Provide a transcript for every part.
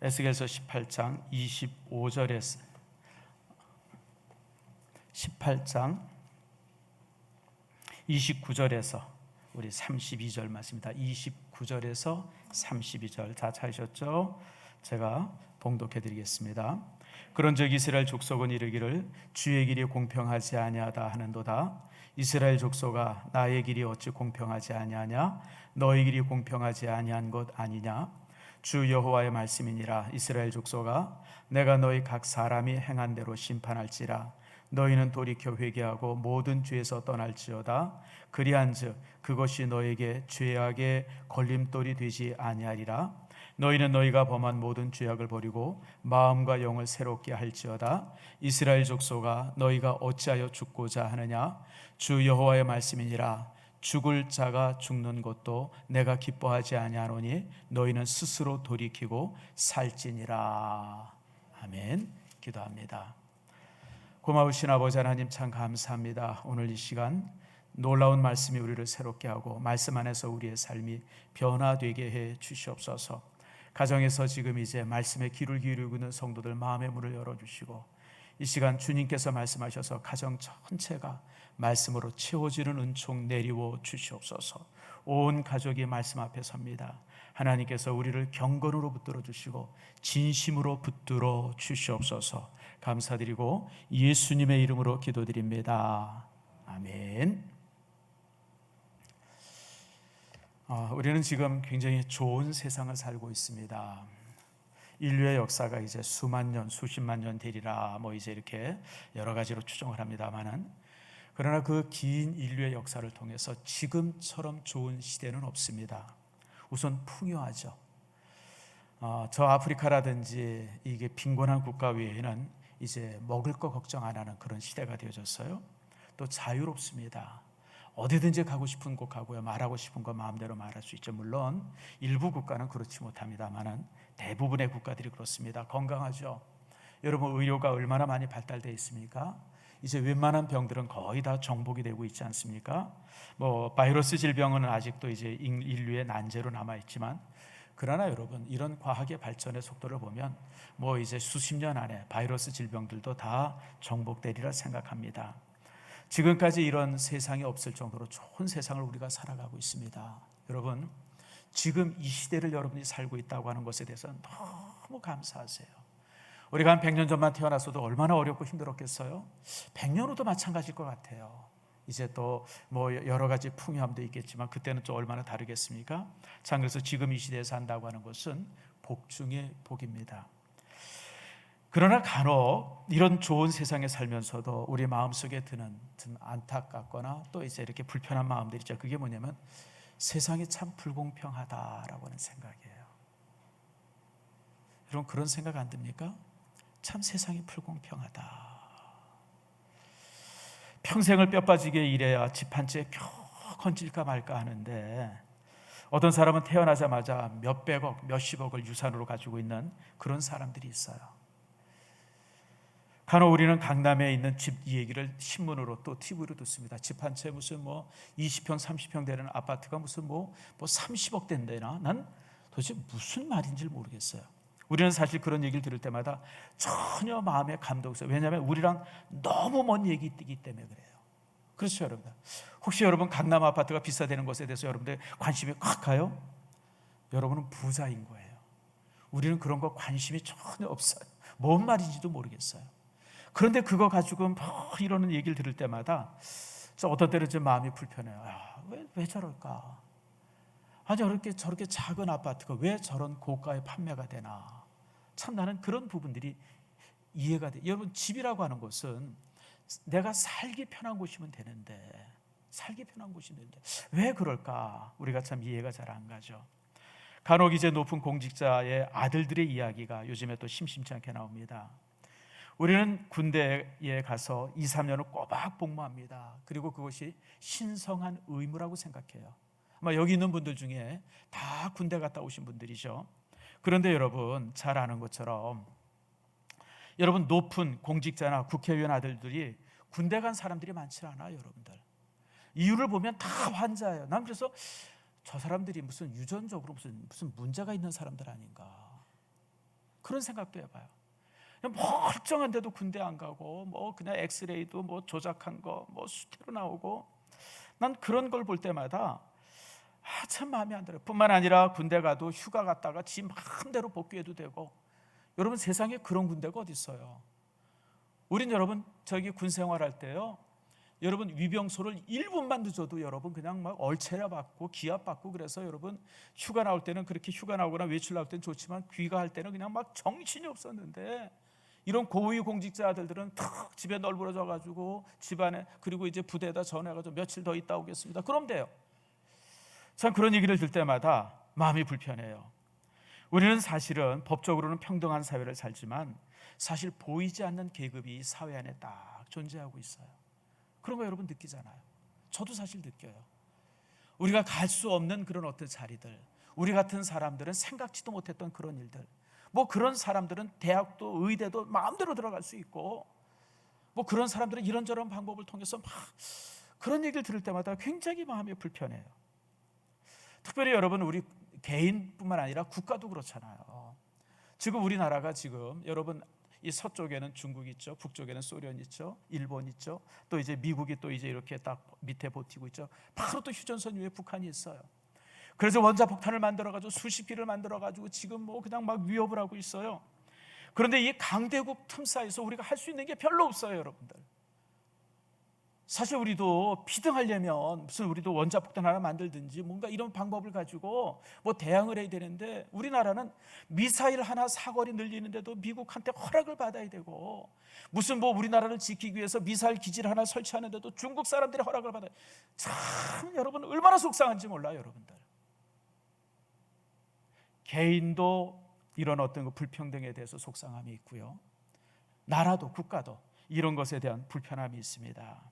에스겔서 18장 25절에서 18장 29절에서 우리 32절 말씀입니다. 29절에서 32절 다 찾으셨죠? 제가 봉독해 드리겠습니다. 그런즉 이스라엘 족속은 이르기를 주의 길이 공평하지 아니하다 하는도다. 이스라엘 족속아 나의 길이 어찌 공평하지 아니하냐? 너희 길이 공평하지 아니한 것 아니냐? 주 여호와의 말씀이니라. 이스라엘 족속아 내가 너희 각 사람이 행한 대로 심판할지라. 너희는 돌이켜 회개하고 모든 죄에서 떠날지어다. 그리한즉 그것이 너에게 죄악의 걸림돌이 되지 아니하리라. 너희는 너희가 범한 모든 죄악을 버리고 마음과 영을 새롭게 할지어다. 이스라엘 족속아 너희가 어찌하여 죽고자 하느냐? 주 여호와의 말씀이니라. 죽을 자가 죽는 것도 내가 기뻐하지 아니하노니 너희는 스스로 돌이키고 살지니라. 아멘. 기도합니다. 고마우신 아버지 하나님 참 감사합니다. 오늘 이 시간 놀라운 말씀이 우리를 새롭게 하고 말씀 안에서 우리의 삶이 변화되게 해 주시옵소서. 가정에서 지금 이제 말씀에 귀를 기울이고 있는 성도들 마음의 문을 열어주시고 이 시간 주님께서 말씀하셔서 가정 전체가 말씀으로 채워지는 은총 내리워 주시옵소서. 온 가족이 말씀 앞에 섭니다. 하나님께서 우리를 경건으로 붙들어 주시고 진심으로 붙들어 주시옵소서. 감사드리고 예수님의 이름으로 기도드립니다. 아멘. 우리는 지금 굉장히 좋은 세상을 살고 있습니다. 인류의 역사가 이제 수만 년, 수십만 년 되리라 이제 이렇게 여러 가지로 추정을 합니다만은 그러나 그 긴 인류의 역사를 통해서 지금처럼 좋은 시대는 없습니다. 우선 풍요하죠. 저 아프리카라든지 이게 빈곤한 국가 외에는 이제 먹을 거 걱정 안 하는 그런 시대가 되어졌어요. 또 자유롭습니다. 어디든지 가고 싶은 곳 가고요. 말하고 싶은 거 마음대로 말할 수 있죠. 물론 일부 국가는 그렇지 못합니다만은 대부분의 국가들이 그렇습니다. 건강하죠. 여러분 의료가 얼마나 많이 발달되어 있습니까? 이제 웬만한 병들은 거의 다 정복이 되고 있지 않습니까? 바이러스 질병은 아직도 이제 인류의 난제로 남아 있지만 그러나 여러분 이런 과학의 발전의 속도를 보면 이제 수십 년 안에 바이러스 질병들도 다 정복되리라 생각합니다. 지금까지 이런 세상이 없을 정도로 좋은 세상을 우리가 살아가고 있습니다. 여러분 지금 이 시대를 여러분이 살고 있다고 하는 것에 대해서는 너무 감사하세요. 우리가 한 100년 전만 태어났어도 얼마나 어렵고 힘들었겠어요? 100년 후도 마찬가지일 것 같아요. 이제 또 여러 가지 풍요함도 있겠지만 그때는 또 얼마나 다르겠습니까? 참 그래서 지금 이 시대에 산다고 하는 것은 복 중에 복입니다. 그러나 간혹 이런 좋은 세상에 살면서도 우리 마음속에 드는 좀 안타깝거나 또 이제 이렇게 불편한 마음들이 있죠. 그게 뭐냐면 세상이 참 불공평하다라고 하는 생각이에요. 여러분 그런 생각 안 듭니까? 참 세상이 불공평하다. 평생을 뼈 빠지게 일해야 집 한 채 겨우 건질까 말까 하는데 어떤 사람은 태어나자마자 몇백억, 몇십억을 유산으로 가지고 있는 그런 사람들이 있어요. 간혹 우리는 강남에 있는 집 이 얘기를 신문으로 또 TV로 듣습니다. 집 한 채 무슨 20평, 30평 되는 아파트가 무슨 30억 된대나? 난 도대체 무슨 말인지 모르겠어요. 우리는 사실 그런 얘기를 들을 때마다 전혀 마음에 감동이 없어요. 왜냐하면 우리랑 너무 먼 얘기이기 때문에 그래요. 그렇죠, 여러분? 혹시 여러분 강남 아파트가 비싸다는 것에 대해서 여러분들 관심이 확 가요? 여러분은 부자인 거예요. 우리는 그런 거 관심이 전혀 없어요. 뭔 말인지도 모르겠어요. 그런데 그거 가지고 이러는 얘기를 들을 때마다 어떤 때는 좀 마음이 불편해요. 왜 저럴까? 저렇게 작은 아파트가 왜 저런 고가에 판매가 되나? 참 나는 그런 부분들이 이해가 돼. 여러분 집이라고 하는 것은 내가 살기 편한 곳이면 되는데 왜 그럴까? 우리가 참 이해가 잘 안 가죠. 간혹 이제 높은 공직자의 아들들의 이야기가 요즘에 또 심심치 않게 나옵니다. 우리는 군대에 가서 2, 3년을 꼬박 복무합니다. 그리고 그것이 신성한 의무라고 생각해요. 아마 여기 있는 분들 중에 다 군대 갔다 오신 분들이죠. 그런데 여러분 잘 아는 것처럼 여러분 높은 공직자나 국회의원 아들들이 군대 간 사람들이 많지 않아요. 여러분들 이유를 보면 다 환자예요. 난 그래서 저 사람들이 무슨 유전적으로 무슨 문제가 있는 사람들 아닌가. 그런 생각도 해봐요. 그냥 멀쩡한데도 군대 안 가고 뭐 그냥 엑스레이도 뭐 조작한 거 뭐 수태로 나오고, 난 그런 걸 볼 때마다 참 마음에 안 들어요. 뿐만 아니라 군대 가도 휴가 갔다가 지 마음대로 복귀해도 되고, 여러분 세상에 그런 군대가 어디 있어요? 우린 여러분 저기 군 생활할 때요, 여러분 위병소를 1분만 늦어도 여러분 그냥 막 얼차려 받고 기합 받고, 그래서 여러분 휴가 나올 때는 그렇게 휴가 나오거나 외출 나올 때는 좋지만 귀가할 때는 그냥 막 정신이 없었는데, 이런 고위 공직자들은 탁 집에 널브러져 가지고 집안에, 그리고 이제 부대에다 전해 가지고 며칠 더 있다 오겠습니다, 그럼 돼요. 참 그런 얘기를 들 때마다 마음이 불편해요. 우리는 사실은 법적으로는 평등한 사회를 살지만 사실 보이지 않는 계급이 사회 안에 딱 존재하고 있어요. 그런 거 여러분 느끼잖아요. 저도 사실 느껴요. 우리가 갈 수 없는 그런 어떤 자리들, 우리 같은 사람들은 생각지도 못했던 그런 일들, 뭐 그런 사람들은 대학도 의대도 마음대로 들어갈 수 있고, 뭐 그런 사람들은 이런저런 방법을 통해서 막 그런 얘기를 들을 때마다 굉장히 마음이 불편해요. 특별히 여러분 우리 개인뿐만 아니라 국가도 그렇잖아요. 지금 우리나라가 지금 여러분 이 서쪽에는 중국 있죠, 북쪽에는 소련 있죠, 일본 있죠, 또 이제 미국이 또 이제 이렇게 딱 밑에 버티고 있죠. 바로 또 휴전선 위에 북한이 있어요. 그래서 원자폭탄을 만들어가지고 수십 기를 만들어가지고 지금 뭐 그냥 막 위협을 하고 있어요. 그런데 이 강대국 틈 사이에서 우리가 할 수 있는 게 별로 없어요, 여러분들. 사실 우리도 비등하려면 무슨 우리도 원자폭탄 하나 만들든지 뭔가 이런 방법을 가지고 뭐 대항을 해야 되는데, 우리나라는 미사일 하나 사거리 늘리는데도 미국한테 허락을 받아야 되고, 무슨 뭐 우리나라를 지키기 위해서 미사일 기지를 하나 설치하는데도 중국 사람들이 허락을 받아요. 참 여러분 얼마나 속상한지 몰라요, 여러분들. 개인도 이런 어떤 그 불평등에 대해서 속상함이 있고요, 나라도 국가도 이런 것에 대한 불편함이 있습니다.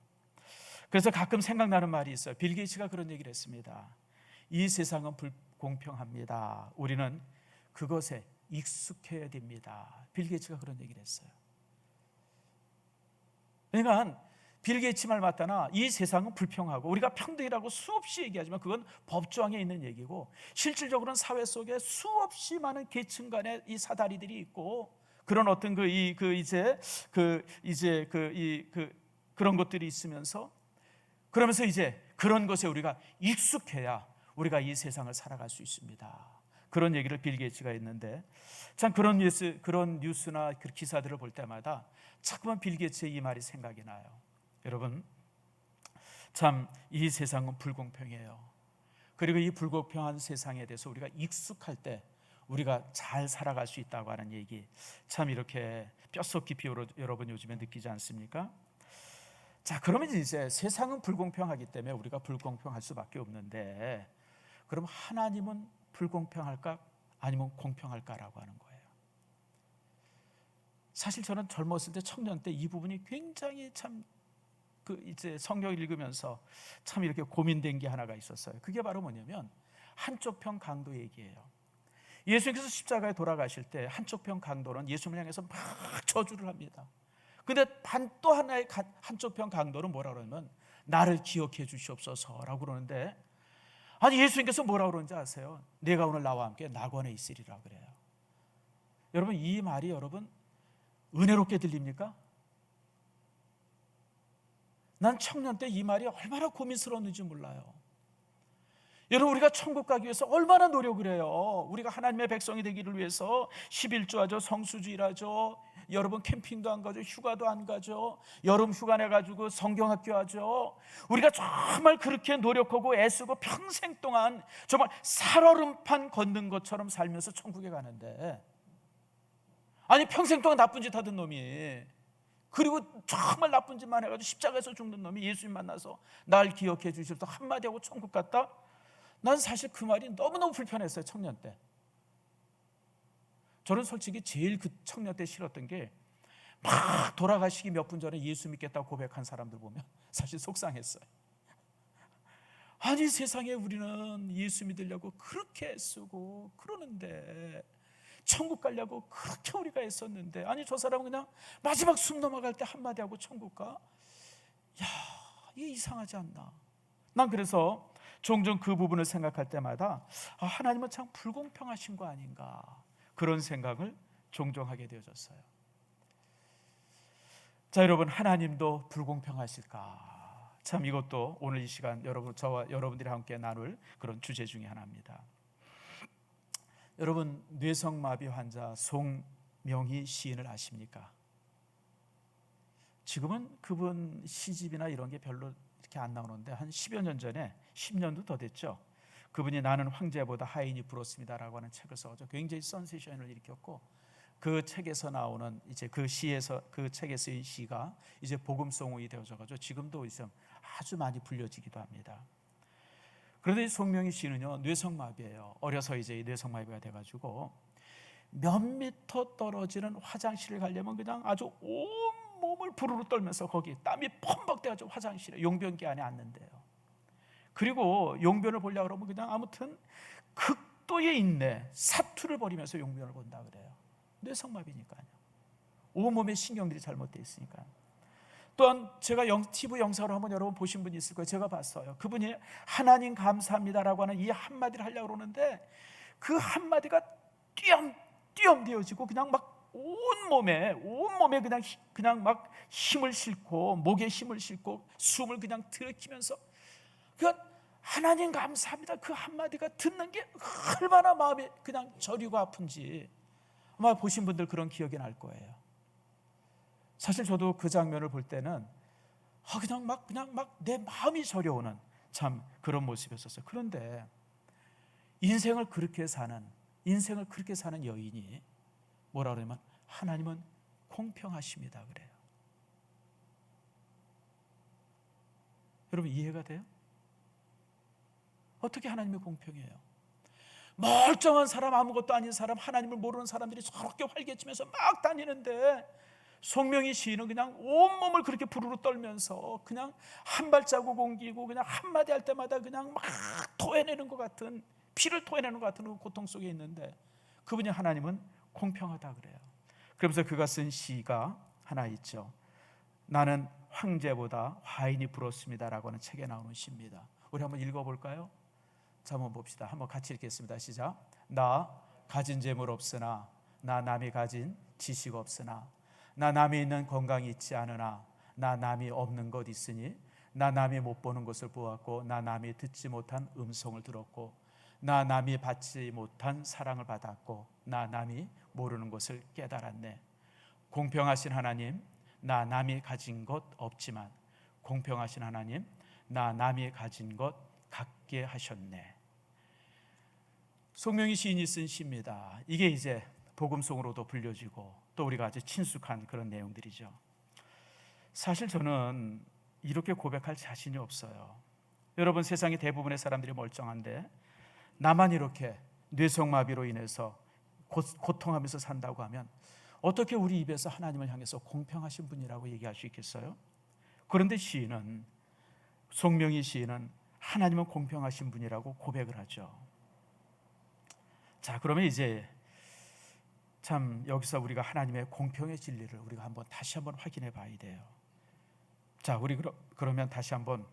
그래서 가끔 생각나는 말이 있어요. 빌 게이츠가 그런 얘기를 했습니다. 이 세상은 불공평합니다. 우리는 그것에 익숙해야 됩니다. 빌 게이츠가 그런 얘기를 했어요. 그러니까 빌 게이츠 말 맞다나 이 세상은 불평하고, 우리가 평등이라고 수없이 얘기하지만 그건 법조항에 있는 얘기고, 실질적으로는 사회 속에 수없이 많은 계층 간의 이 사다리들이 있고, 그런 어떤 그런 것들이 있으면서, 그러면서 이제 그런 것에 우리가 익숙해야 우리가 이 세상을 살아갈 수 있습니다. 그런 얘기를 빌 게이츠가 했는데, 참 그런 뉴스나 그 기사들을 볼 때마다 자꾸만 빌 게이츠의 이 말이 생각이 나요. 여러분, 참 이 세상은 불공평해요. 그리고 이 불공평한 세상에 대해서 우리가 익숙할 때 우리가 잘 살아갈 수 있다고 하는 얘기, 참 이렇게 뼛속 깊이 여러분 요즘에 느끼지 않습니까? 자, 그러면 이제 세상은 불공평하기 때문에 우리가 불공평할 수밖에 없는데, 그럼 하나님은 불공평할까 아니면 공평할까라고 하는 거예요. 사실 저는 젊었을 때, 청년 때 이 부분이 굉장히 참 이제 성경 읽으면서 참 이렇게 고민된 게 하나가 있었어요. 그게 바로 뭐냐면 한쪽 편 강도 얘기예요. 예수님께서 십자가에 돌아가실 때 한쪽 편 강도는 예수님을 향해서 막 저주를 합니다. 근데 또 하나의 한쪽 편 강도는 뭐라 그러면 나를 기억해 주시옵소서라고 그러는데, 아니 예수님께서 뭐라고 그러는지 아세요? 내가 오늘 나와 함께 낙원에 있으리라 그래요. 여러분 이 말이 여러분 은혜롭게 들립니까? 난 청년 때 이 말이 얼마나 고민스러웠는지 몰라요. 여러분 우리가 천국 가기 위해서 얼마나 노력을 해요. 우리가 하나님의 백성이 되기를 위해서 11조하죠, 성수주일하죠, 여러분 캠핑도 안 가죠, 휴가도 안 가죠, 여름 휴가 내가지고 성경학교 하죠. 우리가 정말 그렇게 노력하고 애쓰고 평생 동안 정말 살얼음판 걷는 것처럼 살면서 천국에 가는데, 아니 평생 동안 나쁜 짓 하던 놈이, 그리고 정말 나쁜 짓만 해가지고 십자가에서 죽는 놈이 예수님 만나서 날 기억해 주셔서 한마디 하고 천국 갔다? 난 사실 그 말이 너무너무 불편했어요. 청년 때 저는 솔직히 제일 그 청년 때 싫었던 게, 막 돌아가시기 몇 분 전에 예수 믿겠다고 고백한 사람들 보면 사실 속상했어요. 아니 세상에 우리는 예수 믿으려고 그렇게 애쓰고 그러는데, 천국 가려고 그렇게 우리가 애썼는데, 아니 저 사람은 그냥 마지막 숨 넘어갈 때 한마디 하고 천국 가? 야, 이게 이상하지 않나? 난 그래서 종종 그 부분을 생각할 때마다 하나님은 참 불공평하신 거 아닌가, 그런 생각을 종종 하게 되어졌어요. 자, 여러분, 하나님도 불공평하실까? 참 이것도 오늘 이 시간 저와 여러분들이 함께 나눌 그런 주제 중에 하나입니다. 여러분, 뇌성마비 환자 송명희 시인을 아십니까? 지금은 그분 시집이나 이런 게 별로 이렇게 안 나오는데 한 10여 년 전에, 10년도 더 됐죠. 그분이 나는 황제보다 하인이 부럽습니다라고 하는 책을 써서 굉장히 센세이션을 일으켰고, 그 책에서 나오는 이제 그 책에 쓰인 시가 이제 복음송이 되어져 가지고 지금도 아주 많이 불려지기도 합니다. 그런데 송명희 씨는요, 뇌성마비예요. 어려서 이제 뇌성마비가 돼 가지고 몇 미터 떨어지는 화장실을 가려면 그냥 아주 온 몸을 부르르 떨면서 거기 땀이 펌벅 돼가지고 화장실에 용변기 안에 앉는데요. 그리고 용변을 보려고 그러면 그냥 아무튼 극도의 인내, 사투를 벌이면서 용변을 본다 그래요. 뇌성마비니까요. 온몸의 신경들이 잘못되어 있으니까. 또한 제가 TV 영상으로 한번 여러분 보신 분이 있을 거예요. 제가 봤어요. 그분이 하나님 감사합니다라고 하는 이 한마디를 하려고 그러는데 그 한마디가 띄엄 되어지고 그냥 막 온몸에 그냥 막 힘을 싣고, 목에 힘을 싣고 숨을 그냥 들이키면서 그 하나님 감사합니다 그 한마디가 듣는 게 얼마나 마음이 그냥 저리고 아픈지 아마 보신 분들 그런 기억이 날 거예요. 사실 저도 그 장면을 볼 때는 그냥 막 내 마음이 저려오는 참 그런 모습이었었어요. 그런데 인생을 그렇게 사는 여인이 뭐라 그러냐면 하나님은 공평하십니다 그래요. 여러분 이해가 돼요? 어떻게 하나님이 공평해요? 멀쩡한 사람, 아무것도 아닌 사람, 하나님을 모르는 사람들이 저렇게 활개치면서 막 다니는데 송명희 시인은 그냥 온몸을 그렇게 부르르 떨면서 그냥 한 발자국 옮기고 그냥 한마디 할 때마다 그냥 막 토해내는 것 같은, 피를 토해내는 것 같은 고통 속에 있는데 그분이 하나님은 공평하다 그래요. 그러면서 그가 쓴 시가 하나 있죠. 나는 황제보다 화인이 부럽습니다라고 하는 책에 나오는 시입니다. 우리 한번 읽어볼까요? 자, 한번 봅시다. 한번 같이 읽겠습니다. 시작. 나 가진 재물 없으나, 나 남이 가진 지식 없으나, 나 남이 있는 건강이 있지 않으나, 나 남이 없는 것 있으니, 나 남이 못 보는 것을 보았고, 나 남이 듣지 못한 음성을 들었고, 나 남이 받지 못한 사랑을 받았고, 나 남이 모르는 것을 깨달았네. 공평하신 하나님, 나 남이 가진 것 없지만 공평하신 하나님, 나 남이 가진 것 갖게 하셨네. 송명희 시인이 쓴 시입니다. 이게 이제 복음송으로도 불려지고 또 우리가 아주 친숙한 그런 내용들이죠. 사실 저는 이렇게 고백할 자신이 없어요. 여러분, 세상의 대부분의 사람들이 멀쩡한데 나만 이렇게 뇌성마비로 인해서 고통하면서 산다고 하면 어떻게 우리 입에서 하나님을 향해서 공평하신 분이라고 얘기할 수 있겠어요? 그런데 송명희 시인은 하나님은 공평하신 분이라고 고백을 하죠. 자, 그러면 이제 참 여기서 우리가 하나님의 공평의 진리를 우리가 다시 한번 확인해 봐야 돼요. 자, 우리 그러면 다시 한번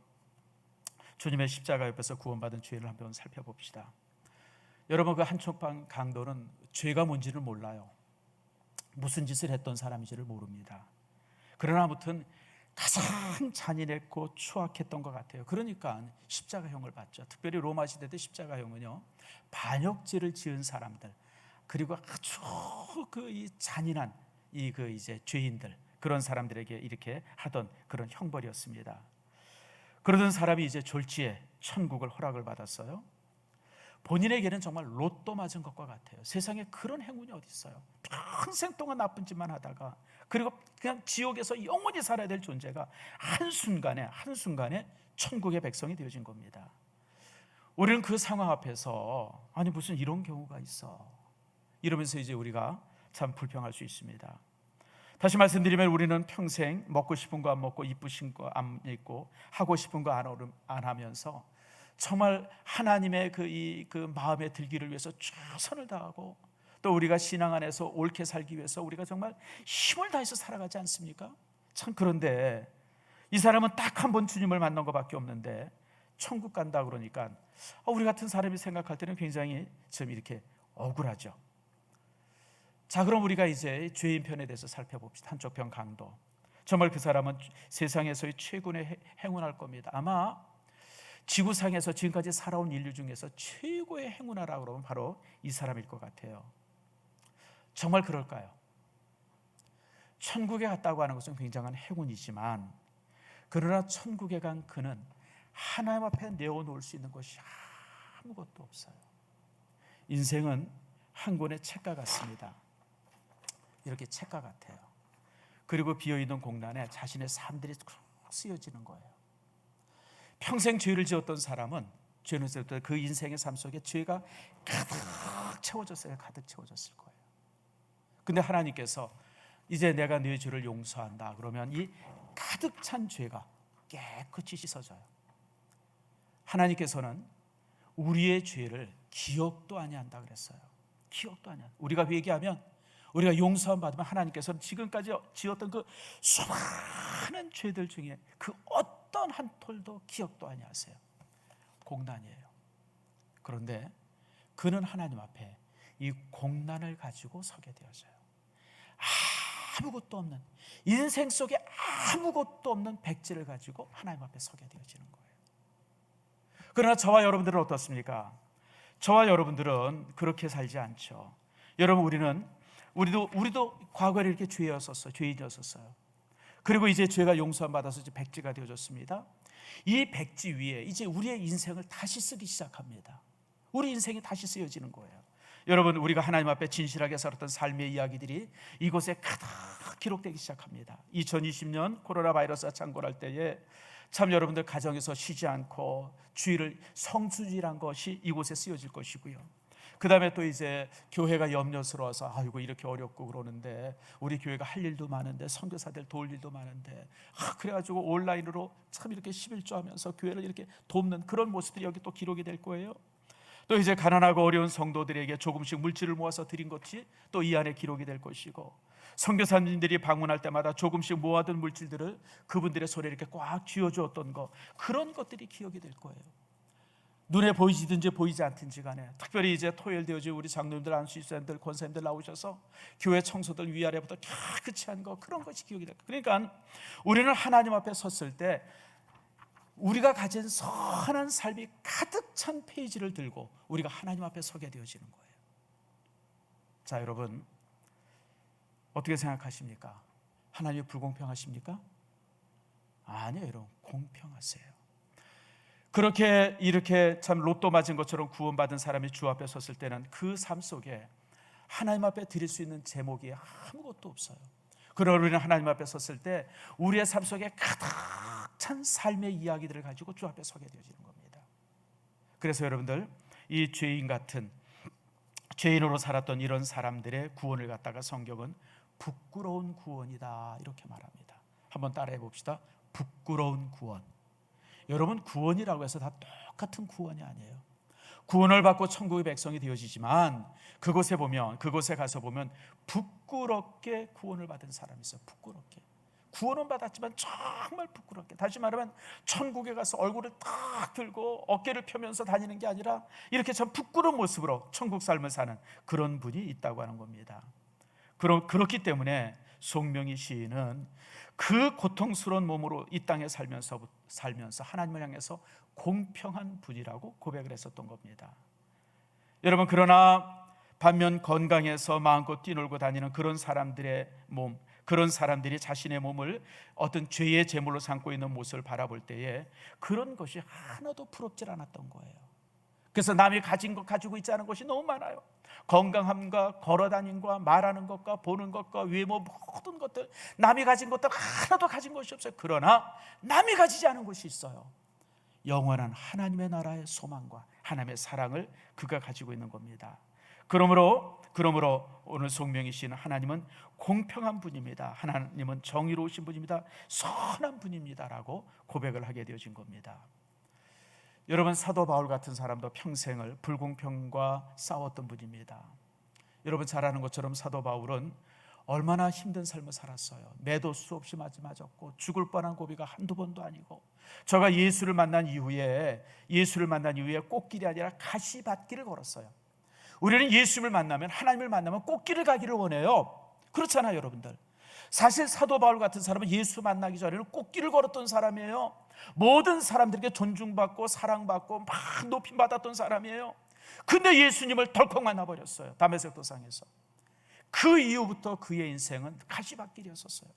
주님의 십자가 옆에서 구원받은 죄를 한번 살펴봅시다. 여러분, 그 한촉방 강도는 죄가 뭔지를 몰라요. 무슨 짓을 했던 사람인지를 모릅니다. 그러나 아무튼 가장 잔인했고 추악했던 것 같아요. 그러니까 십자가형을 받죠. 특별히 로마 시대 때 십자가형은요, 반역죄를 지은 사람들, 그리고 아주 이 잔인한 이제 죄인들, 그런 사람들에게 이렇게 하던 그런 형벌이었습니다. 그러던 사람이 이제 졸지에 천국을 허락을 받았어요. 본인에게는 정말 로또 맞은 것과 같아요. 세상에 그런 행운이 어디 있어요? 평생 동안 나쁜 짓만 하다가 그리고 그냥 지옥에서 영원히 살아야 될 존재가 한순간에 천국의 백성이 되어진 겁니다. 우리는 그 상황 앞에서 아니 무슨 이런 경우가 있어 이러면서 이제 우리가 참 불평할 수 있습니다. 다시 말씀드리면 우리는 평생 먹고 싶은 거 안 먹고 이쁘신 거 안 입고 하고 싶은 거 안 하면서 정말 하나님의 그 마음에 들기를 위해서 최선을 다하고 또 우리가 신앙 안에서 옳게 살기 위해서 우리가 정말 힘을 다해서 살아가지 않습니까? 참, 그런데 이 사람은 딱 한 번 주님을 만난 것밖에 없는데 천국 간다 그러니까 우리 같은 사람이 생각할 때는 굉장히 좀 이렇게 억울하죠. 자, 그럼 우리가 이제 죄인 편에 대해서 살펴봅시다. 한쪽 편 강도. 정말 그 사람은 세상에서의 최고의 행운할 겁니다. 아마 지구상에서 지금까지 살아온 인류 중에서 최고의 행운하라고 그러면 바로 이 사람일 것 같아요. 정말 그럴까요? 천국에 갔다고 하는 것은 굉장한 행운이지만, 그러나 천국에 간 그는 하나님 앞에 내어놓을 수 있는 것이 아무것도 없어요. 인생은 한 권의 책과 같습니다. 이렇게 책과 같아요. 그리고 비어있는 공간에 자신의 삶들이 쓰여지는 거예요. 평생 죄를 지었던 사람은 죄는 지었던 그 인생의 삶 속에 죄가 가득 채워졌어요. 가득 채워졌을 거예요. 근데 하나님께서 이제 내가 네 죄를 용서한다 그러면 이 가득 찬 죄가 깨끗이 씻어져요. 하나님께서는 우리의 죄를 기억도 아니한다 그랬어요. 기억도 아니한다. 우리가 회개하면, 우리가 용서함 받으면 하나님께서는 지금까지 지었던 그 수많은 죄들 중에 그 어떤 한 톨도 기억도 아니하세요. 공난이에요. 그런데 그는 하나님 앞에 이 공난을 가지고 서게 되어져요. 아무것도 없는, 인생 속에 아무것도 없는 백지를 가지고 하나님 앞에 서게 되어지는 거예요. 그러나 저와 여러분들은 어떻습니까? 저와 여러분들은 그렇게 살지 않죠. 여러분, 우리도 과거에 이렇게 죄인이었었어요. 그리고 이제 죄가 용서함 받아서 이제 백지가 되어졌습니다. 이 백지 위에 이제 우리의 인생을 다시 쓰기 시작합니다. 우리 인생이 다시 쓰여지는 거예요. 여러분, 우리가 하나님 앞에 진실하게 살았던 삶의 이야기들이 이곳에 가득 기록되기 시작합니다. 2020년 코로나 바이러스가 창궐할 때에 참 여러분들 가정에서 쉬지 않고 주의를 성수지란 것이 이곳에 쓰여질 것이고요. 그 다음에 또 이제 교회가 염려스러워서 아이고 이렇게 어렵고 그러는데 우리 교회가 할 일도 많은데 선교사들 도울 일도 많은데 그래가지고 온라인으로 참 이렇게 11조하면서 교회를 이렇게 돕는 그런 모습들이 여기 또 기록이 될 거예요. 또 이제 가난하고 어려운 성도들에게 조금씩 물질을 모아서 드린 것이 또 이 안에 기록이 될 것이고, 선교사님들이 방문할 때마다 조금씩 모아둔 물질들을 그분들의 손에 이렇게 꽉 쥐어주었던 것, 그런 것들이 기억이 될 거예요. 눈에 보이지든지 보이지 않든지 간에, 특별히 이제 토요일 되어지 우리 장로님들, 안수집사님들, 권사님들 나오셔서 교회 청소들 위아래부터 깨끗이 한 거, 그런 것이 기억이 될 거예요. 그러니까 우리는 하나님 앞에 섰을 때 우리가 가진 선한 삶이 가득 찬 페이지를 들고 우리가 하나님 앞에 서게 되어지는 거예요. 자, 여러분 어떻게 생각하십니까? 하나님이 불공평하십니까? 아니에요, 여러분. 공평하세요. 그렇게 이렇게 참 로또 맞은 것처럼 구원받은 사람이 주 앞에 섰을 때는 그 삶 속에 하나님 앞에 드릴 수 있는 제목이 아무것도 없어요. 그러나 우리는 하나님 앞에 섰을 때 우리의 삶 속에 가득 찬 삶의 이야기들을 가지고 주 앞에 서게 되어지는 겁니다. 그래서 여러분들, 이 죄인 같은, 죄인으로 살았던 이런 사람들의 구원을 갖다가 성경은 부끄러운 구원이다 이렇게 말합니다. 한번 따라해 봅시다. 부끄러운 구원. 여러분, 구원이라고 해서 다 똑같은 구원이 아니에요. 구원을 받고 천국의 백성이 되어지지만 그곳에 가서 보면 부끄럽게 구원을 받은 사람이 있어요. 부끄럽게. 구원은 받았지만 정말 부끄럽게. 다시 말하면 천국에 가서 얼굴을 딱 들고 어깨를 펴면서 다니는 게 아니라 이렇게 참 부끄러운 모습으로 천국 삶을 사는 그런 분이 있다고 하는 겁니다. 그렇기 때문에 송명희 시인은 그 고통스러운 몸으로 이 땅에 살면서 하나님을 향해서 공평한 분이라고 고백을 했었던 겁니다. 여러분, 그러나 반면 건강해서 마음껏 뛰놀고 다니는 그런 사람들의 몸, 그런 사람들이 자신의 몸을 어떤 죄의 제물로 삼고 있는 모습을 바라볼 때에 그런 것이 하나도 부럽질 않았던 거예요. 그래서 남이 가진 것 가지고 있지 않은 것이 너무 많아요. 건강함과 걸어다님과 말하는 것과 보는 것과 외모, 모든 것들, 남이 가진 것들 하나도 가진 것이 없어요. 그러나 남이 가지지 않은 것이 있어요. 영원한 하나님의 나라의 소망과 하나님의 사랑을 그가 가지고 있는 겁니다. 그러므로 오늘 송명희 씨는 하나님은 공평한 분입니다. 하나님은 정의로우신 분입니다. 선한 분입니다라고 고백을 하게 되어진 겁니다. 여러분, 사도 바울 같은 사람도 평생을 불공평과 싸웠던 분입니다. 여러분 잘 아는 것처럼 사도 바울은 얼마나 힘든 삶을 살았어요. 매도 수없이 맞았고 죽을 뻔한 고비가 한두 번도 아니고, 저가 예수를 만난 이후에 꽃길이 아니라 가시밭길을 걸었어요. 우리는 예수님을 만나면, 하나님을 만나면 꽃길을 가기를 원해요. 그렇잖아요, 여러분들. 사실 사도 바울 같은 사람은 예수 만나기 전에는 꽃길을 걸었던 사람이에요. 모든 사람들에게 존중받고 사랑받고 막 높임받았던 사람이에요. 근데 예수님을 덜컥 만나버렸어요, 다메섹 도상에서. 그 이후부터 그의 인생은 가시밭길이었어요.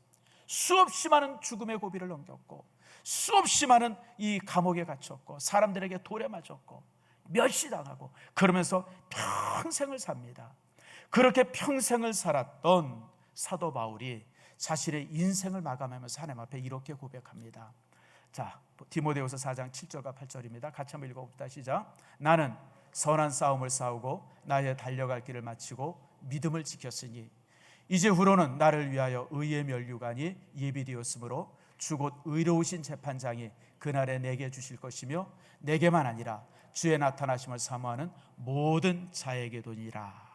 수없이 많은 죽음의 고비를 넘겼고, 수없이 많은 이 감옥에 갇혔고, 사람들에게 돌에 맞았고, 멸시당하고, 그러면서 평생을 삽니다. 그렇게 평생을 살았던 사도 바울이 자신의 인생을 마감하면서 하나님 앞에 이렇게 고백합니다. 자, 디모데후서 4장 7절과 8절입니다. 같이 한번 읽어봅시다. 시작. 나는 선한 싸움을 싸우고 나의 달려갈 길을 마치고 믿음을 지켰으니 이제 후로는 나를 위하여 의의 면류관이 예비되었으므로 주 곧 의로우신 재판장이 그날에 내게 주실 것이며 내게만 아니라 주의 나타나심을 사모하는 모든 자에게도니라.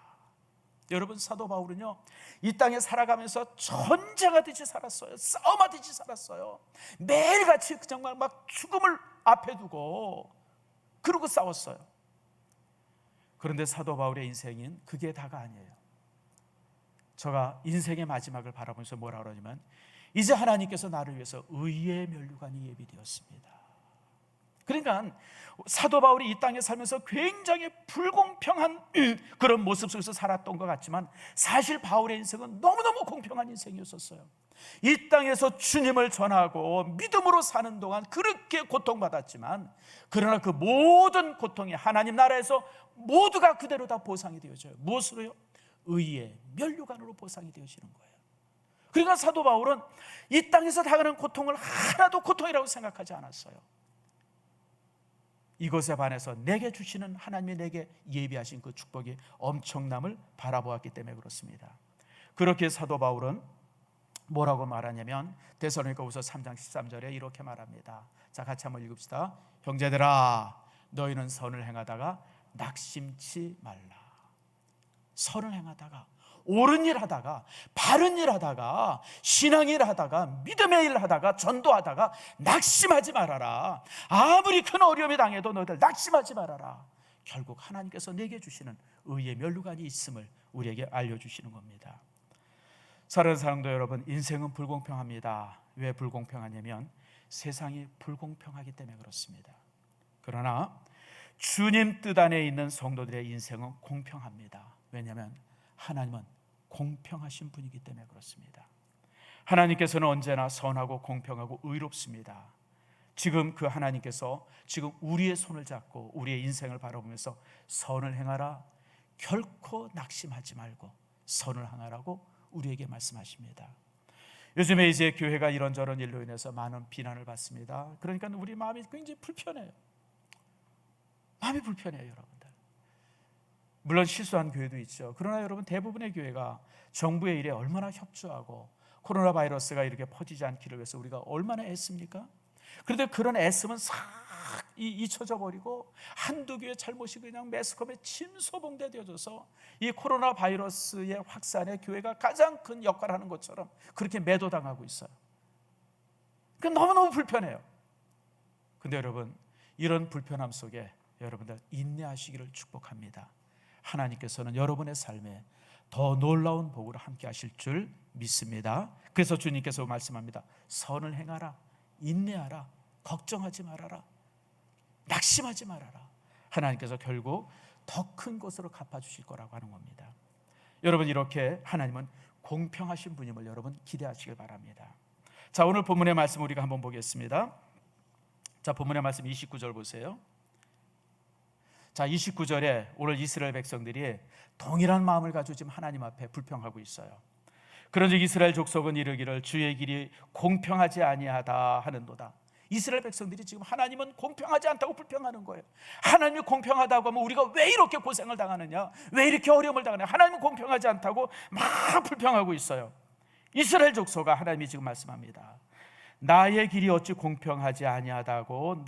여러분, 사도 바울은요, 이 땅에 살아가면서 전쟁하듯이 살았어요. 싸움하듯이 살았어요. 매일같이 정말 막 죽음을 앞에 두고 그러고 싸웠어요. 그런데 사도 바울의 인생은 그게 다가 아니에요. 제가 인생의 마지막을 바라보면서 뭐라 그러냐면, 이제 하나님께서 나를 위해서 의의 면류관이 예비되었습니다. 그러니까 사도 바울이 이 땅에 살면서 굉장히 불공평한 그런 모습 속에서 살았던 것 같지만, 사실 바울의 인생은 너무너무 공평한 인생이었어요. 이 땅에서 주님을 전하고 믿음으로 사는 동안 그렇게 고통받았지만, 그러나 그 모든 고통이 하나님 나라에서 모두가 그대로 다 보상이 되어져요. 무엇으로요? 의의 면류관으로 보상이 되어지는 거예요. 그러니까 사도 바울은 이 땅에서 당하는 고통을 하나도 고통이라고 생각하지 않았어요. 이것에 반해서 내게 주시는, 하나님이 내게 예비하신 그 축복이 엄청남을 바라보았기 때문에 그렇습니다. 그렇게 사도 바울은 뭐라고 말하냐면, 데살로니가후서 3장 13절에 이렇게 말합니다. 자, 같이 한번 읽읍시다. 형제들아, 너희는 선을 행하다가 낙심치 말라. 선을 행하다가, 옳은 일 하다가, 바른 일 하다가, 신앙 일 하다가, 믿음의 일 하다가, 전도하다가 낙심하지 말아라. 아무리 큰 어려움이 당해도 너희들 낙심하지 말아라. 결국 하나님께서 내게 주시는 의의 면류관이 있음을 우리에게 알려주시는 겁니다. 사랑하는 사랑도 여러분, 인생은 불공평합니다. 왜 불공평하냐면 세상이 불공평하기 때문에 그렇습니다. 그러나 주님 뜻 안에 있는 성도들의 인생은 공평합니다. 왜냐하면 하나님은 공평하신 분이기 때문에 그렇습니다. 하나님께서는 언제나 선하고 공평하고 의롭습니다. 지금 그 하나님께서 지금 우리의 손을 잡고 우리의 인생을 바라보면서 선을 행하라, 결코 낙심하지 말고 선을 행하라고 우리에게 말씀하십니다. 요즘에 이제 교회가 이런저런 일로 인해서 많은 비난을 받습니다. 그러니까 우리 마음이 굉장히 불편해요. 마음이 불편해요, 여러분들. 물론 실수한 교회도 있죠. 그러나 여러분, 대부분의 교회가 정부의 일에 얼마나 협조하고 코로나 바이러스가 이렇게 퍼지지 않기를 위해서 우리가 얼마나 애씁니까? 그런데 그런 애씀은 싹 잊혀져 버리고 한두 교회 잘못이 그냥 매스컴에 침소봉대 되어져서 이 코로나 바이러스의 확산에 교회가 가장 큰 역할을 하는 것처럼 그렇게 매도당하고 있어요. 그러니까 너무너무 불편해요. 근데 여러분, 이런 불편함 속에 여러분들 인내하시기를 축복합니다. 하나님께서는 여러분의 삶에 더 놀라운 복을 함께 하실 줄 믿습니다. 그래서 주님께서 말씀합니다. 선을 행하라, 인내하라, 걱정하지 말아라, 낙심하지 말아라. 하나님께서 결국 더 큰 것으로 갚아주실 거라고 하는 겁니다. 여러분, 이렇게 하나님은 공평하신 분임을 여러분 기대하시길 바랍니다. 자, 오늘 본문의 말씀 우리가 한번 보겠습니다. 자, 본문의 말씀 29절 보세요. 자, 29절에 오늘 이스라엘 백성들이 동일한 마음을 가지고 지금 하나님 앞에 불평하고 있어요. 그런즉 이스라엘 족속은 이르기를 주의 길이 공평하지 아니하다 하는도다. 이스라엘 백성들이 지금 하나님은 공평하지 않다고 불평하는 거예요. 하나님이 공평하다고 하면 우리가 왜 이렇게 고생을 당하느냐, 왜 이렇게 어려움을 당하느냐, 하나님은 공평하지 않다고 막 불평하고 있어요. 이스라엘 족속아, 하나님이 지금 말씀합니다. 나의 길이 어찌 공평하지 아니하다고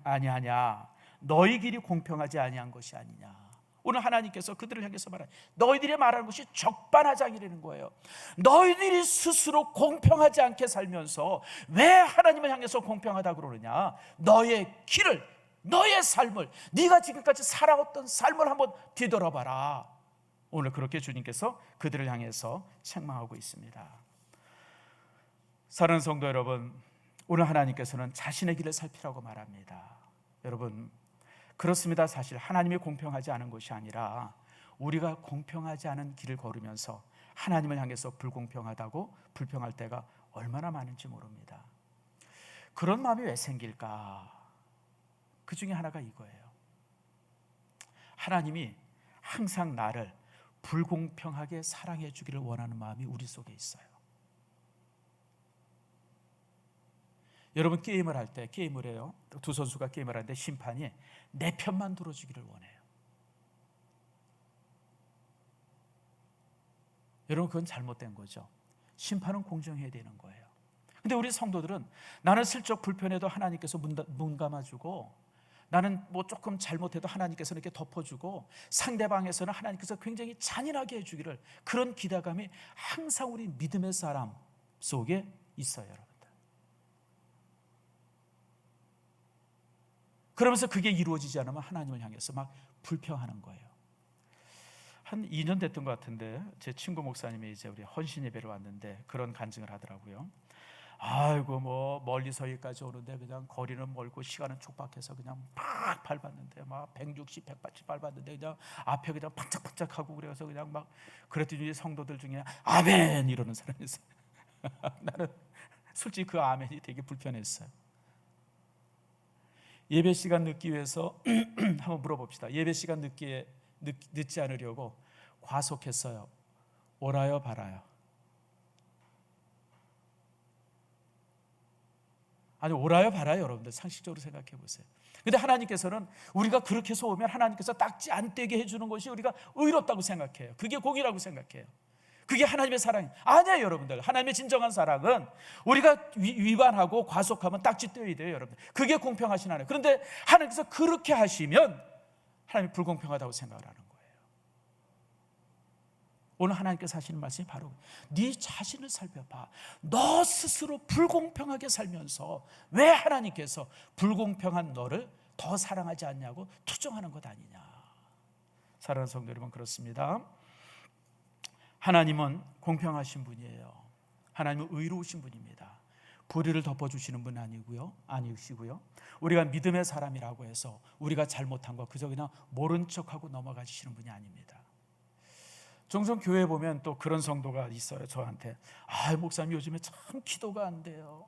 아니하냐, 너희 길이 공평하지 아니한 것이 아니냐. 오늘 하나님께서 그들을 향해서 말하는, 너희들이 말하는 것이 적반하장이라는 거예요. 너희들이 스스로 공평하지 않게 살면서 왜 하나님을 향해서 공평하다고 그러느냐. 너의 길을, 너의 삶을, 네가 지금까지 살아왔던 삶을 한번 뒤돌아봐라. 오늘 그렇게 주님께서 그들을 향해서 책망하고 있습니다. 사랑하는 성도 여러분, 오늘 하나님께서는 자신의 길을 살피라고 말합니다. 여러분, 그렇습니다. 사실 하나님이 공평하지 않은 것이 아니라 우리가 공평하지 않은 길을 걸으면서 하나님을 향해서 불공평하다고 불평할 때가 얼마나 많은지 모릅니다. 그런 마음이 왜 생길까? 그 중에 하나가 이거예요. 하나님이 항상 나를 불공평하게 사랑해 주기를 원하는 마음이 우리 속에 있어요. 여러분, 게임을 할 때, 게임을 해요. 두 선수가 게임을 하는데 심판이 내 편만 들어주기를 원해요. 여러분, 그건 잘못된 거죠. 심판은 공정해야 되는 거예요. 근데 우리 성도들은 나는 슬쩍 불편해도 하나님께서 문 감아주고, 나는 뭐 조금 잘못해도 하나님께서 이렇게 덮어주고, 상대방에서는 하나님께서 굉장히 잔인하게 해주기를, 그런 기대감이 항상 우리 믿음의 사람 속에 있어요, 여러분들. 그러면서 그게 이루어지지 않으면 하나님을 향해서 막 불평하는 거예요. 한 2년 됐던 것 같은데 제 친구 목사님이 이제 우리 헌신 예배를 왔는데 그런 간증을 하더라고요. 아이고, 뭐 멀리서 여기까지 오는데 그냥 거리는 멀고 시간은 촉박해서 그냥 막 밟았는데 막 160, 180 밟았는데 그냥 앞에 그냥 반짝반짝하고 그래서 그냥 막, 그랬더니 성도들 중에 아멘 이러는 사람이 있어요. 나는 솔직히 그 아멘이 되게 불편했어요. 예배 시간 늦기 위해서 한번 물어봅시다. 예배 시간 늦지 않으려고 과속했어요. 오라요, 바라요? 아니, 오라요, 바라요? 여러분들 상식적으로 생각해 보세요. 근데 하나님께서는 우리가 그렇게 해서 오면 하나님께서 딱지 안 떼게 해주는 것이 우리가 의롭다고 생각해요. 그게 공이라고 생각해요. 그게 하나님의 사랑이에요. 아니에요, 여러분들. 하나님의 진정한 사랑은 우리가 위반하고 과속하면 딱지 떼야 돼요, 여러분들. 그게 공평하신 하나님. 그런데 하나님께서 그렇게 하시면 하나님이 불공평하다고 생각을 하는 거예요. 오늘 하나님께서 하시는 말씀이 바로 네 자신을 살펴봐. 너 스스로 불공평하게 살면서 왜 하나님께서 불공평한 너를 더 사랑하지 않냐고 투정하는 것 아니냐. 사랑하는 성도 여러분, 그렇습니다. 하나님은 공평하신 분이에요. 하나님은 의로우신 분입니다. 불의를 덮어주시는 분 아니시고요. 우리가 믿음의 사람이라고 해서 우리가 잘못한 거 그저 그냥 모른 척하고 넘어가 주시는 분이 아닙니다. 종종 교회에 보면 또 그런 성도가 있어요. 저한테 목사님 요즘에 참 기도가 안 돼요.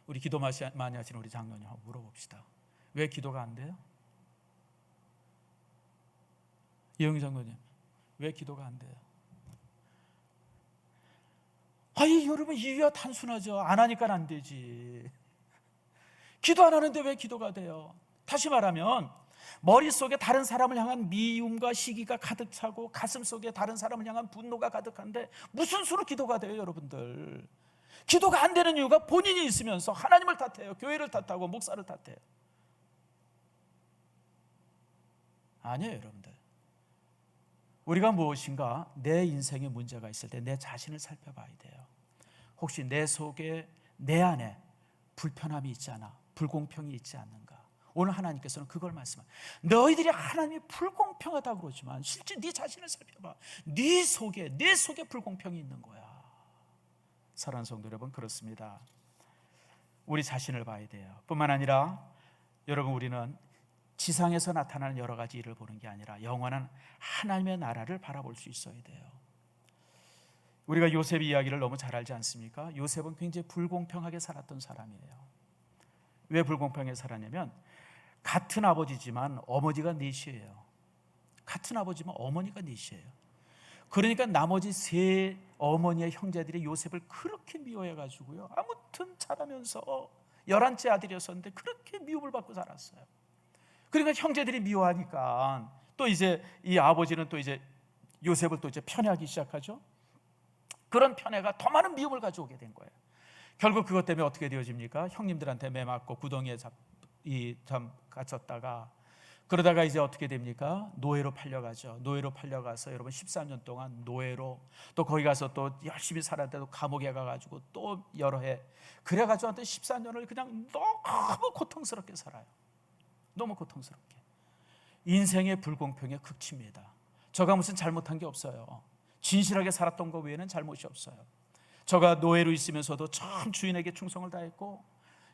우리 기도 많이 하시는 우리 장로님 한번 물어봅시다. 왜 기도가 안 돼요? 이영희 장로님, 왜 기도가 안 돼요? 여러분, 이유가 단순하죠. 안 하니까 안 되지. 기도 안 하는데 왜 기도가 돼요? 다시 말하면 머릿속에 다른 사람을 향한 미움과 시기가 가득 차고 가슴 속에 다른 사람을 향한 분노가 가득한데 무슨 수로 기도가 돼요, 여러분들? 기도가 안 되는 이유가 본인이 있으면서 하나님을 탓해요. 교회를 탓하고 목사를 탓해요. 아니에요, 여러분들. 우리가 무엇인가 내 인생에 문제가 있을 때 내 자신을 살펴봐야 돼요. 혹시 내 속에, 내 안에 불편함이 있지 않아? 불공평이 있지 않는가? 오늘 하나님께서는 그걸 말씀하세요. 너희들이 하나님이 불공평하다고 그러지만 실제 네 자신을 살펴봐. 네 속에 불공평이 있는 거야. 사랑하는 성도 여러분, 그렇습니다. 우리 자신을 봐야 돼요. 뿐만 아니라 여러분, 우리는 지상에서 나타나는 여러 가지 일을 보는 게 아니라 영원한 하나님의 나라를 바라볼 수 있어야 돼요. 우리가 요셉 이야기를 너무 잘 알지 않습니까? 요셉은 굉장히 불공평하게 살았던 사람이에요. 왜 불공평하게 살았냐면 같은 아버지지만 어머니가 넷이에요. 같은 아버지지만 어머니가 넷이에요. 그러니까 나머지 세 어머니의 형제들이 요셉을 그렇게 미워해가지고요, 아무튼 자라면서 11째 아들이었었는데 그렇게 미움을 받고 살았어요. 그러니까 형제들이 미워하니까 또 이제 이 아버지는 또 이제 요셉을 또 이제 편애하기 시작하죠. 그런 편애가 더 많은 미움을 가져오게 된 거예요. 결국 그것 때문에 어떻게 되어집니까? 형님들한테 매맞고 구덩이에 갇혔다가 그러다가 이제 어떻게 됩니까? 노예로 팔려가죠. 노예로 팔려가서 여러분 13년 동안 노예로, 또 거기 가서 또 열심히 살았는데도 감옥에 가가지고 또 여러 해, 그래가지고 한테 14년을 그냥 너무 고통스럽게 살아요. 너무 고통스럽게. 인생의 불공평의 극치입니다. 저가 무슨 잘못한 게 없어요. 진실하게 살았던 것 외에는 잘못이 없어요. 저가 노예로 있으면서도 참 주인에게 충성을 다했고,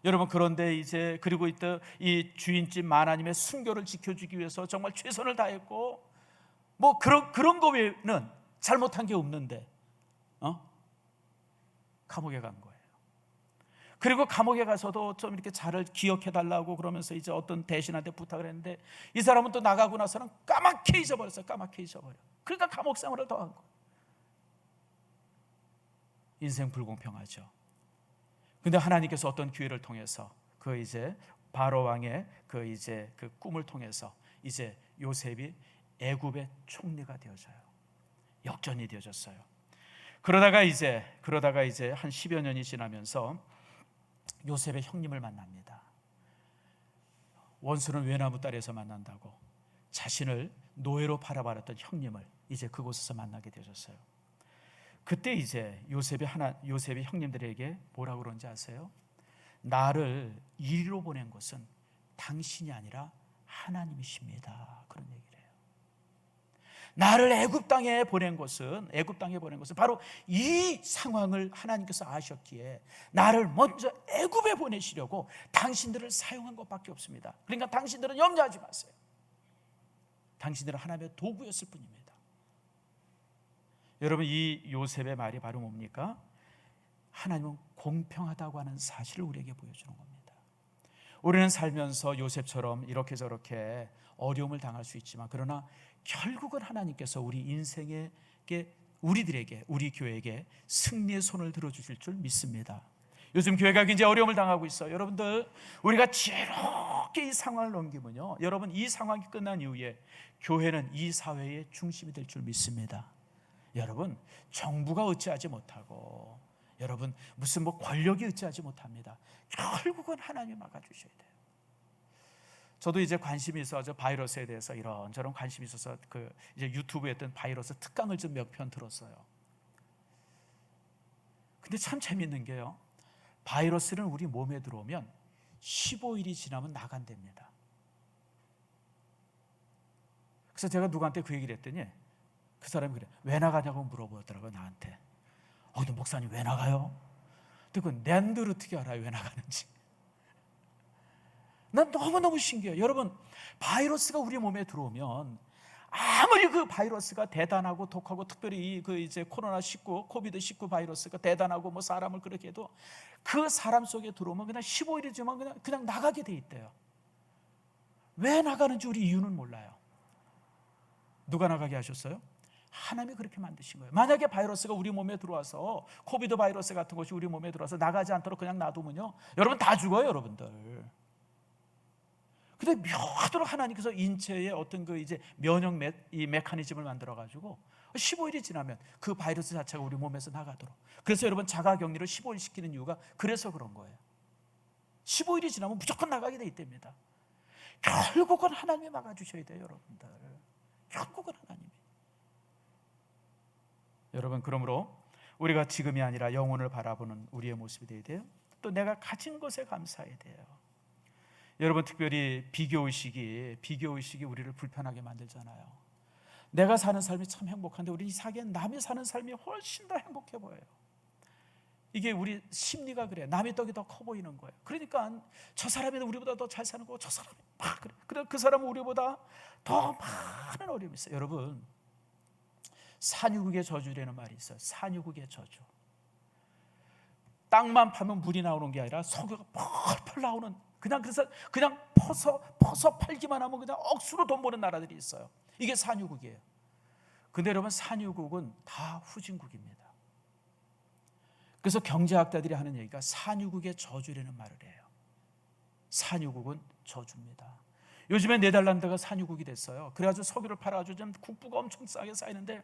여러분 그런데 이제 그리고 이 주인집 마나님의 순교를 지켜주기 위해서 정말 최선을 다했고, 뭐 그런 거 외에는 잘못한 게 없는데 감옥에 간 거예요. 그리고 감옥에 가서도 좀 이렇게 저를 기억해 달라고 그러면서 이제 어떤 대신한테 부탁을 했는데, 이 사람은 또 나가고 나서는 까맣게 잊어버렸어요. 까맣게 잊어버려. 그러니까 감옥 생활을 더 한 거예요. 인생 불공평하죠. 근데 하나님께서 어떤 기회를 통해서 그 이제 바로 왕의 그 꿈을 통해서 이제 요셉이 애굽의 총리가 되어져요. 역전이 되어졌어요. 그러다가 이제 한 10여 년이 지나면서 요셉의 형님을 만납니다. 원수는 외나무 다리에서 만난다고 자신을 노예로 팔아버렸던 형님을 이제 그곳에서 만나게 되어졌어요. 그때 이제 요셉이 형님들에게 뭐라고 그런지 아세요? 나를 이리로 보낸 것은 당신이 아니라 하나님이십니다. 그런 얘기를 해요. 나를 애굽 땅에 보낸 것은 바로 이 상황을 하나님께서 아셨기에 나를 먼저 애굽에 보내시려고 당신들을 사용한 것밖에 없습니다. 그러니까 당신들은 염려하지 마세요. 당신들은 하나님의 도구였을 뿐입니다. 여러분, 이 요셉의 말이 바로 뭡니까? 하나님은 공평하다고 하는 사실을 우리에게 보여주는 겁니다. 우리는 살면서 요셉처럼 이렇게 저렇게 어려움을 당할 수 있지만, 그러나 결국은 하나님께서 우리 인생에게, 우리들에게, 우리 교회에게 승리의 손을 들어주실 줄 믿습니다. 요즘 교회가 굉장히 어려움을 당하고 있어요. 여러분들, 우리가 지혜롭게 이 상황을 넘기면요, 여러분, 이 상황이 끝난 이후에 교회는 이 사회의 중심이 될 줄 믿습니다. 여러분, 정부가 어찌하지 못하고, 여러분 무슨 권력이 어찌하지 못합니다. 결국은 하나님이 막아주셔야 돼요. 저도 이제 관심이 있어서 바이러스에 대해서 이런저런 관심이 있어서 이제 유튜브에 했던 바이러스 특강을 좀 몇 편 들었어요. 근데 참 재밌는 게요, 바이러스는 우리 몸에 들어오면 15일이 지나면 나간답니다. 그래서 제가 누구한테 그 얘기를 했더니 그 사람이 그래, 왜 나가냐고 물어보더라고요, 나한테. 근데 목사님 왜 나가요? 근데 그 낸들 어떻게 알아요, 왜 나가는지? 난 너무너무 신기해요. 여러분, 바이러스가 우리 몸에 들어오면 아무리 그 바이러스가 대단하고 독하고, 특별히 이제 코로나19, 코비드19 바이러스가 대단하고 사람을 그렇게 해도 그 사람 속에 들어오면 그냥 15일이지만 그냥 나가게 돼 있대요. 왜 나가는지 우리 이유는 몰라요. 누가 나가게 하셨어요? 하나님이 그렇게 만드신 거예요. 만약에 바이러스가 우리 몸에 들어와서, 코비드 바이러스 같은 것이 우리 몸에 들어와서 나가지 않도록 그냥 놔두면요, 여러분 다 죽어요, 여러분들. 근데 묘하도록 하나님께서 인체의 어떤 이제 면역 메커니즘을 만들어 가지고 15일이 지나면 그 바이러스 자체가 우리 몸에서 나가도록. 그래서 여러분, 자가격리를 15일 시키는 이유가 그래서 그런 거예요. 15일이 지나면 무조건 나가게 돼 있답니다. 결국은 하나님이 막아주셔야 돼요, 여러분들. 결국은 하나님이. 여러분, 그러므로 우리가 지금이 아니라 영혼을 바라보는 우리의 모습이 되어야 돼요. 또 내가 가진 것에 감사해야 돼요. 여러분, 특별히 비교의식이 우리를 불편하게 만들잖아요. 내가 사는 삶이 참 행복한데 우리 이상하게 남이 사는 삶이 훨씬 더 행복해 보여요. 이게 우리 심리가 그래. 남의 떡이 더 커 보이는 거예요. 그러니까 저 사람이 우리보다 더 잘 사는 거고, 저 사람이 막 그래. 그 사람은 우리보다 더 많은 어려움이 있어요. 여러분, 산유국의 저주라는 말이 있어요. 산유국의 저주. 땅만 파면 물이 나오는 게 아니라 석유가 펄펄 나오는, 그래서 그냥 퍼서 팔기만 하면 그냥 억수로 돈 버는 나라들이 있어요. 이게 산유국이에요. 근데 여러분, 산유국은 다 후진국입니다. 그래서 경제학자들이 하는 얘기가 산유국의 저주라는 말을 해요. 산유국은 저주입니다. 요즘에 네덜란드가 산유국이 됐어요. 그래가지고 석유를 팔아가지고 좀 국부가 엄청 싸게 쌓이는데,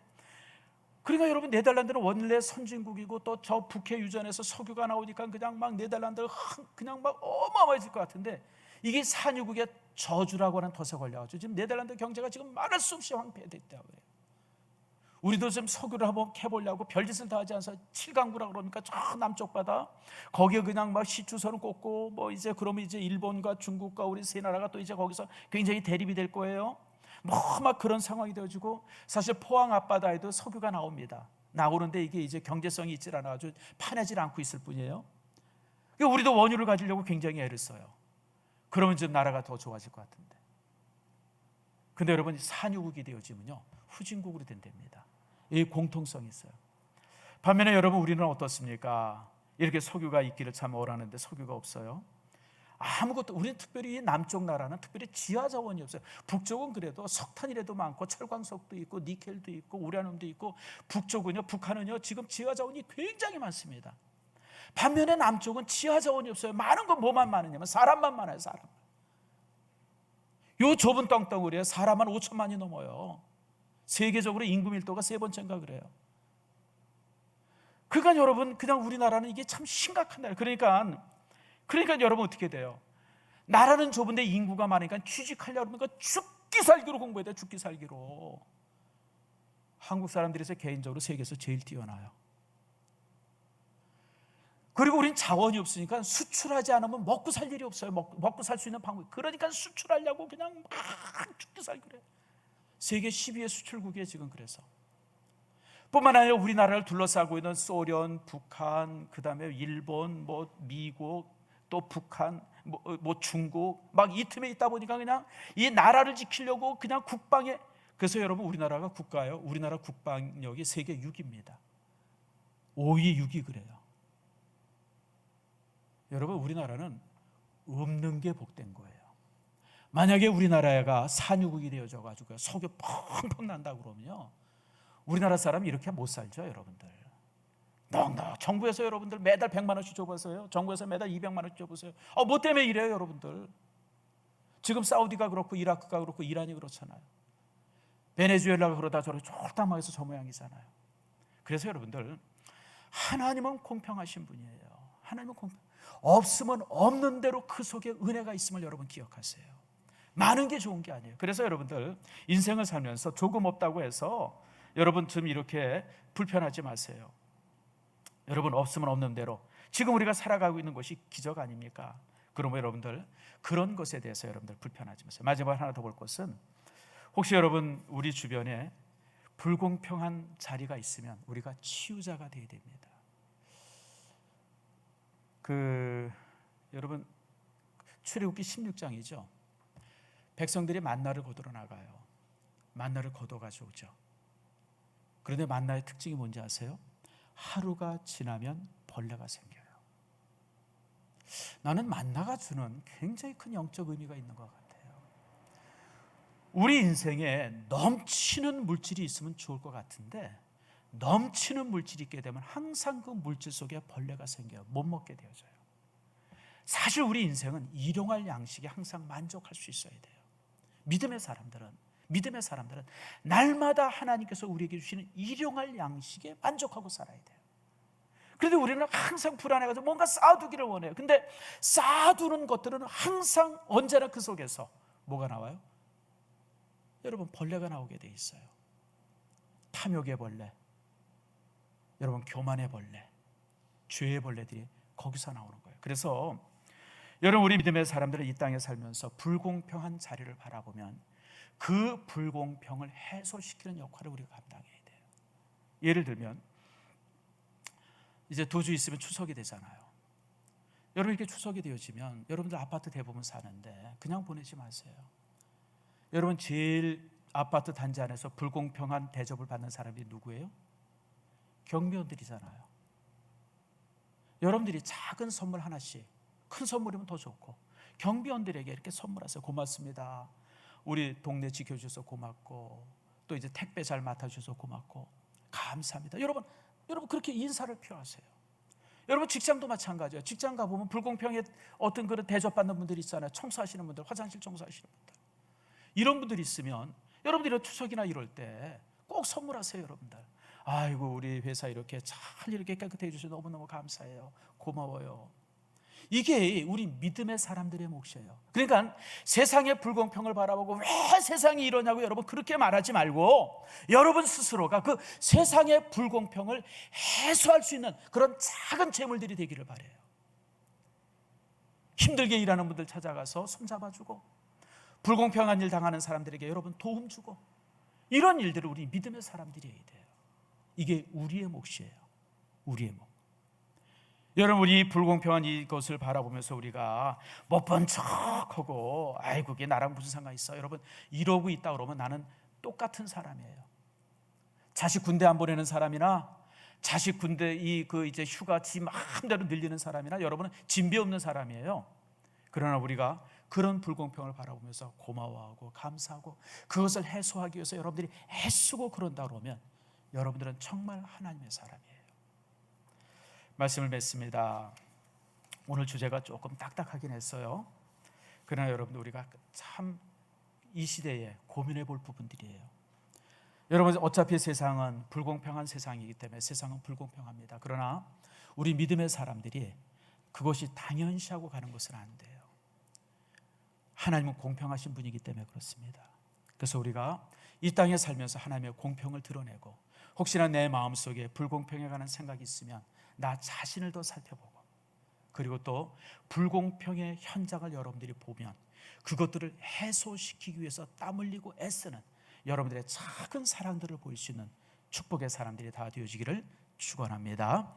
그러니까 여러분, 네덜란드는 원래 선진국이고 또 저 북해 유전에서 석유가 나오니까 그냥 막 네덜란드가 그냥 막 어마어마해질 것 같은데, 이게 산유국의 저주라고 하는 덫에 걸려가지고 지금 네덜란드 경제가 지금 말할 수 없이 황폐됐다고 그래요. 우리도 지금 석유를 한번 캐보려고 별짓을 다 하지 않아서 7강구라 그러니까 저 남쪽 바다 거기에 그냥 막 시추선을 꽂고 뭐 이제 그러면 이제 일본과 중국과 우리 세 나라가 또 이제 거기서 굉장히 대립이 될 거예요. 뭐 막 그런 상황이 되어지고 사실 포항 앞바다에도 석유가 나오는데 이게 이제 경제성이 있질 않아가지고 파내질 않고 있을 뿐이에요. 그러니까 우리도 원유를 가지려고 굉장히 애를 써요. 그러면 좀 나라가 더 좋아질 것 같은데. 근데 여러분 산유국이 되어지면요 후진국으로 된답니다. 이 공통성이 있어요. 반면에 여러분 우리는 어떻습니까? 이렇게 석유가 있기를 참 원하는데 석유가 없어요. 아무것도. 우리는 특별히 이 남쪽 나라는 특별히 지하 자원이 없어요. 북쪽은 그래도 석탄이라도 많고 철광석도 있고 니켈도 있고 우라늄도 있고 북한은요 지금 지하 자원이 굉장히 많습니다. 반면에 남쪽은 지하 자원이 없어요. 많은 건 뭐만 많으냐면 사람만 많아요. 사람. 요 좁은 땅덩어리에 사람 한 5천만이 넘어요. 세계적으로 인구 밀도가 3번째인가 그래요. 그러니까 여러분 그냥 우리나라는 이게 참 심각한 나라. 그러니까 여러분 어떻게 돼요? 나라는 좁은데 인구가 많으니까 취직하려고 그러니까 죽기 살기로 공부해야 돼요. 죽기 살기로. 한국 사람들에서 개인적으로 세계에서 제일 뛰어나요. 그리고 우린 자원이 없으니까 수출하지 않으면 먹고 살 일이 없어요. 먹고 살 수 있는 방법. 그러니까 수출하려고 그냥 막 죽기 살기로 해요. 세계 10위의 수출국이에요 지금. 그래서 뿐만 아니라 우리나라를 둘러싸고 있는 소련, 북한, 그 다음에 일본, 뭐 미국, 또 북한, 뭐 중국 막 이 틈에 있다 보니까 그냥 이 나라를 지키려고 그냥 국방에. 그래서 여러분 우리나라가 국가요. 우리나라 국방력이 세계 6위입니다. 5위, 6위 그래요. 여러분 우리나라는 없는 게 복된 거예요. 만약에 우리나라가 산유국이 되어져 가지고 석유 펑펑 난다 그러면요 우리나라 사람 이렇게 못 살죠 여러분들. 넉넉 정부에서 여러분들 매달 100만 원씩 줘보세요. 정부에서 매달 200만 원씩 줘보세요. 뭐 때문에 이래요 여러분들. 지금 사우디가 그렇고 이라크가 그렇고 이란이 그렇잖아요. 베네수엘라가 그러다 저렇게 쫄딱 망해서 저 모양이잖아요. 그래서 여러분들 하나님은 공평하신 분이에요. 하나님은 없으면 없는 대로 그 속에 은혜가 있음을 여러분 기억하세요. 많은 게 좋은 게 아니에요. 그래서 여러분들 인생을 살면서 조금 없다고 해서 여러분 좀 이렇게 불편하지 마세요. 여러분 없으면 없는 대로 지금 우리가 살아가고 있는 것이 기적 아닙니까? 그러면 여러분들 그런 것에 대해서 여러분들 불편하지 마세요. 마지막 하나 더 볼 것은 혹시 여러분 우리 주변에 불공평한 자리가 있으면 우리가 치유자가 되어야 됩니다. 여러분 출애굽기 16장이죠. 백성들이 만나를 거두러 나가요. 만나를 거둬 가져오죠. 그런데 만나의 특징이 뭔지 아세요? 하루가 지나면 벌레가 생겨요. 나는 만나가 주는 굉장히 큰 영적 의미가 있는 것 같아요. 우리 인생에 넘치는 물질이 있으면 좋을 것 같은데 넘치는 물질이 있게 되면 항상 그 물질 속에 벌레가 생겨요. 못 먹게 되어져요. 사실 우리 인생은 일용할 양식에 항상 만족할 수 있어야 돼요. 믿음의 사람들은 날마다 하나님께서 우리에게 주시는 일용할 양식에 만족하고 살아야 돼요. 그런데 우리는 항상 불안해가지고 뭔가 쌓아두기를 원해요. 근데 쌓아두는 것들은 항상 언제나 그 속에서 뭐가 나와요? 여러분 벌레가 나오게 돼 있어요. 탐욕의 벌레, 여러분 교만의 벌레, 죄의 벌레들이 거기서 나오는 거예요. 그래서 여러분 우리 믿음의 사람들은 이 땅에 살면서 불공평한 자리를 바라보면 그 불공평을 해소시키는 역할을 우리가 감당해야 돼요. 예를 들면 이제 두 주 있으면 추석이 되잖아요. 여러분 이렇게 추석이 되어지면 여러분들 아파트 대부분 사는데 그냥 보내지 마세요. 여러분 제일 아파트 단지 안에서 불공평한 대접을 받는 사람이 누구예요? 경비원들이잖아요. 여러분들이 작은 선물 하나씩, 큰 선물이면 더 좋고 경비원들에게 이렇게 선물하세요. 고맙습니다. 우리 동네 지켜주셔서 고맙고 또 이제 택배 잘 맡아주셔서 고맙고 감사합니다. 여러분 그렇게 인사를 표하세요. 여러분 직장도 마찬가지예요. 직장 가보면 불공평에 어떤 그런 대접받는 분들이 있잖아요. 청소하시는 분들, 화장실 청소하시는 분들, 이런 분들이 있으면 여러분들이 추석이나 이럴 때 꼭 선물하세요. 여러분들 아이고 우리 회사 이렇게 잘 이렇게 깨끗해 주셔서 너무너무 감사해요. 고마워요. 이게 우리 믿음의 사람들의 몫이에요. 그러니까 세상의 불공평을 바라보고 왜 세상이 이러냐고 여러분 그렇게 말하지 말고 여러분 스스로가 그 세상의 불공평을 해소할 수 있는 그런 작은 재물들이 되기를 바라요. 힘들게 일하는 분들 찾아가서 손잡아주고, 불공평한 일 당하는 사람들에게 여러분 도움 주고, 이런 일들을 우리 믿음의 사람들이 해야 돼요. 이게 우리의 몫이에요. 우리의 몫. 여러분, 우리 불공평한 이것을 바라보면서 우리가 못 본 척하고 아이고 그게 나랑 무슨 상관이 있어, 여러분 이러고 있다 그러면 나는 똑같은 사람이에요. 자식 군대 안 보내는 사람이나 자식 군대 이제 휴가 지 마음대로 늘리는 사람이나 여러분은 진배 없는 사람이에요. 그러나 우리가 그런 불공평을 바라보면서 고마워하고 감사하고 그것을 해소하기 위해서 여러분들이 애쓰고 그런다 그러면 여러분들은 정말 하나님의 사람이에요. 말씀을 맺습니다. 오늘 주제가 조금 딱딱하긴 했어요. 그러나 여러분들 우리가 참 이 시대에 고민해 볼 부분들이에요. 여러분, 어차피 세상은 불공평한 세상이기 때문에 세상은 불공평합니다. 그러나 우리 믿음의 사람들이 그것이 당연시하고 가는 것은 안 돼요. 하나님은 공평하신 분이기 때문에 그렇습니다. 그래서 우리가 이 땅에 살면서 하나님의 공평을 드러내고, 혹시나 내 마음속에 불공평해 가는 생각이 있으면 나 자신을 더 살펴보고, 그리고 또 불공평의 현장을 여러분들이 보면 그것들을 해소시키기 위해서 땀 흘리고 애쓰는 여러분들의 작은 사랑들을 보일 수 있는 축복의 사람들이 다 되어지기를 축원합니다.